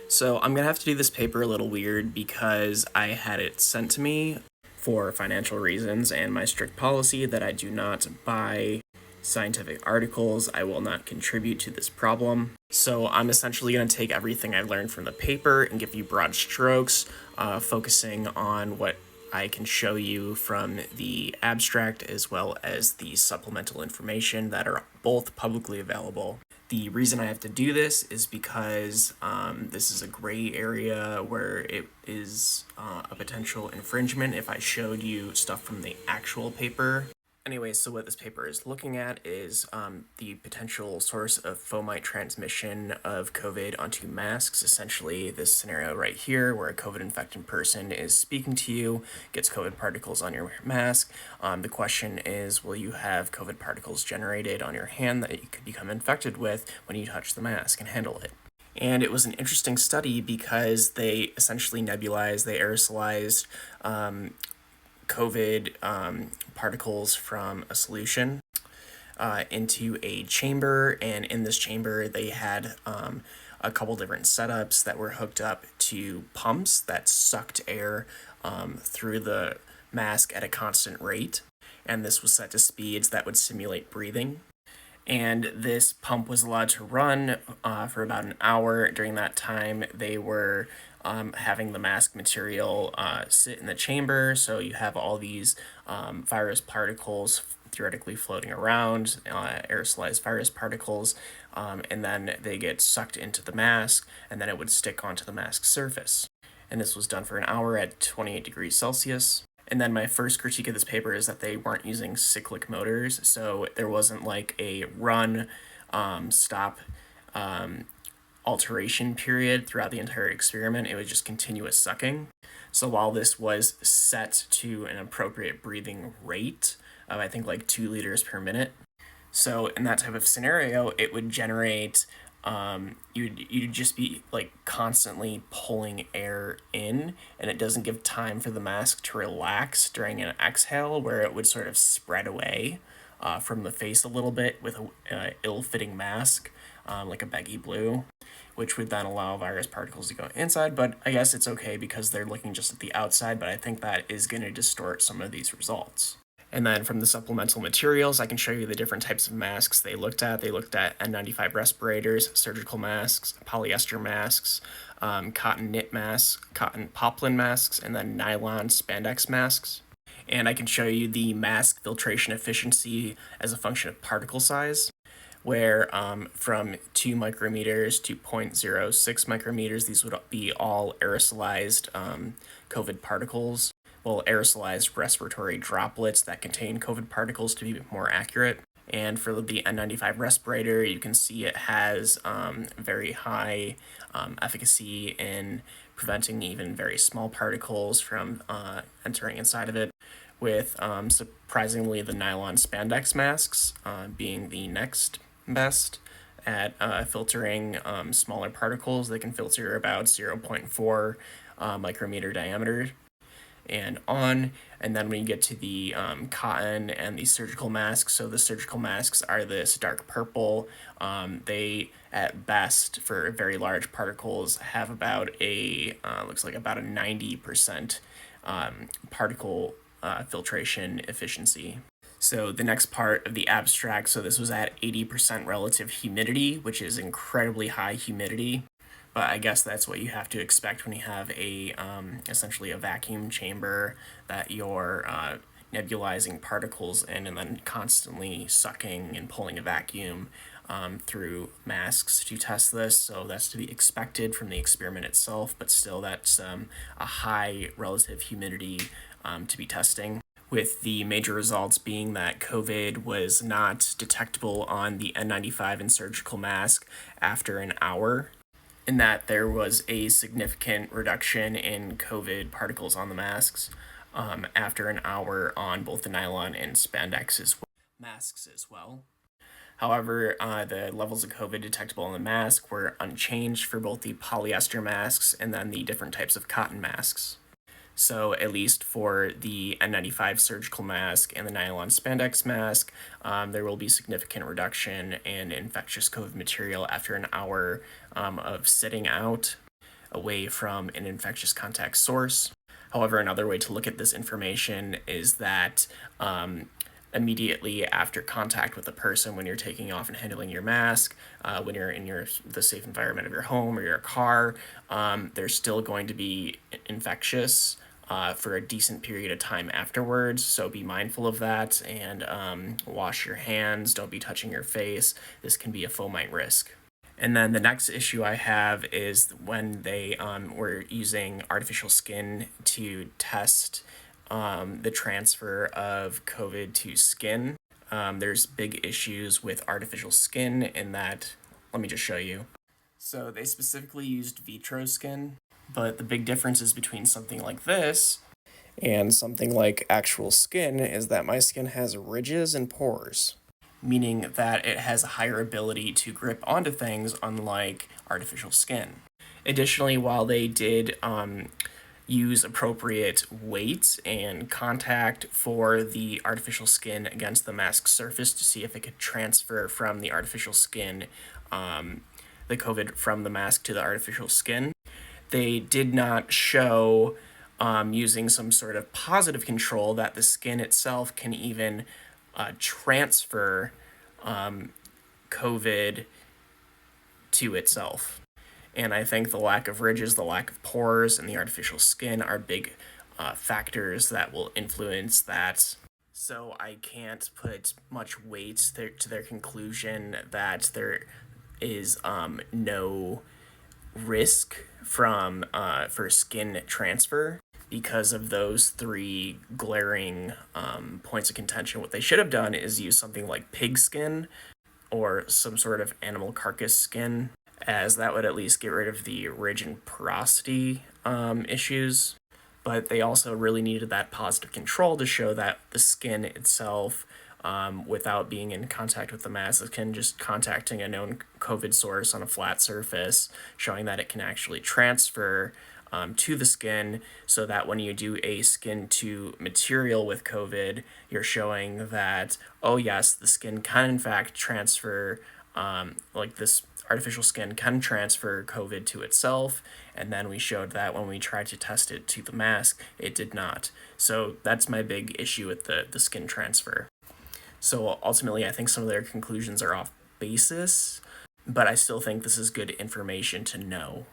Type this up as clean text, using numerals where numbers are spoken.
So I'm gonna have to do this paper a little weird because I had it sent to me for financial reasons and my strict policy that I do not buy scientific articles. I will not contribute to this problem. So I'm essentially going to take everything I learned from the paper and give you broad strokes, focusing on what I can show you from the abstract as well as the supplemental information that are both publicly available. The reason I have to do this is because this is a gray area where it is a potential infringement if I showed you stuff from the actual paper. Anyway, so what this paper is looking at is the potential source of fomite transmission of COVID onto masks. Essentially, this scenario right here, where a COVID-infected person is speaking to you, gets COVID particles on your mask. The question is, will you have COVID particles generated on your hand that you could become infected with when you touch the mask and handle it? And it was an interesting study because they essentially nebulized, they aerosolized COVID particles from a solution into a chamber, and in this chamber they had a couple different setups that were hooked up to pumps that sucked air through the mask at a constant rate, and this was set to speeds that would simulate breathing. And this pump was allowed to run for about an hour. During that time, they were having the mask material sit in the chamber, so you have all these virus particles theoretically floating around, aerosolized virus particles, and then they get sucked into the mask, and then it would stick onto the mask surface. And this was done for an hour at 28 degrees Celsius. And then my first critique of this paper is that they weren't using cyclic motors, so there wasn't like a run, stop, alteration period throughout the entire experiment. It was just continuous sucking. So while this was set to an appropriate breathing rate of, I think, like 2 liters per minute, so in that type of scenario, it would generate you'd just be like constantly pulling air in, and it doesn't give time for the mask to relax during an exhale, where it would sort of spread away from the face a little bit with a ill-fitting mask, like a baggy blue, which would then allow virus particles to go inside. But I guess it's okay because they're looking just at the outside, but I think that is going to distort some of these results. And then from the supplemental materials, I can show you the different types of masks they looked at. They looked at N95 respirators, surgical masks, polyester masks, cotton knit masks, cotton poplin masks, and then nylon spandex masks. And I can show you the mask filtration efficiency as a function of particle size, where from 2 micrometers to 0.06 micrometers, these would be all aerosolized COVID particles. Well, aerosolized respiratory droplets that contain COVID particles, to be more accurate. And for the N95 respirator, you can see it has very high efficacy in preventing even very small particles from entering inside of it, with surprisingly the nylon spandex masks being the next best at filtering smaller particles. They can filter about 0.4 micrometer diameter and on. And then when you get to the cotton and the surgical masks, so the surgical masks are this dark purple. They at best for very large particles have about looks like about a 90% particle filtration efficiency. So the next part of the abstract, so this was at 80% relative humidity, which is incredibly high humidity. But I guess that's what you have to expect when you have essentially a vacuum chamber that you're nebulizing particles in, and then constantly sucking and pulling a vacuum through masks to test this. So that's to be expected from the experiment itself, but still that's a high relative humidity to be testing, with the major results being that COVID was not detectable on the N95 and surgical mask after an hour, in that there was a significant reduction in COVID particles on the masks after an hour on both the nylon and spandex masks as well. However, the levels of COVID detectable on the mask were unchanged for both the polyester masks and then the different types of cotton masks. So at least for the N95 surgical mask and the nylon spandex mask, there will be significant reduction in infectious COVID material after an hour of sitting out. away from an infectious contact source. However, another way to look at this information is that immediately after contact with a person, when you're taking off and handling your mask, when you're in the safe environment of your home or your car, they're still going to be infectious for a decent period of time afterwards. So be mindful of that and wash your hands. Don't be touching your face. This can be a fomite risk. And then the next issue I have is when they were using artificial skin to test the transfer of COVID to skin. There's big issues with artificial skin in that, let me just show you. So they specifically used vitro skin, but the big differences between something like this and something like actual skin is that my skin has ridges and pores, meaning that it has a higher ability to grip onto things, unlike artificial skin. Additionally, while they did use appropriate weights and contact for the artificial skin against the mask surface to see if it could transfer from the artificial skin, the COVID from the mask to the artificial skin, they did not show using some sort of positive control that the skin itself can even transfer COVID to itself. And I think the lack of ridges, the lack of pores, and the artificial skin are big factors that will influence that. So I can't put much weight to their conclusion that there is no risk from for skin transfer because of those three glaring points of contention. What they should have done is use something like pig skin or some sort of animal carcass skin, as that would at least get rid of the ridge and porosity issues. But they also really needed that positive control to show that the skin itself, without being in contact with the mask, the skin just contacting a known COVID source on a flat surface, showing that it can actually transfer to the skin, so that when you do a skin to material with COVID, you're showing that, oh yes, the skin can in fact transfer, like this artificial skin can transfer COVID to itself. And then we showed that when we tried to test it to the mask, it did not. So that's my big issue with the skin transfer. So ultimately, I think some of their conclusions are off basis, but I still think this is good information to know.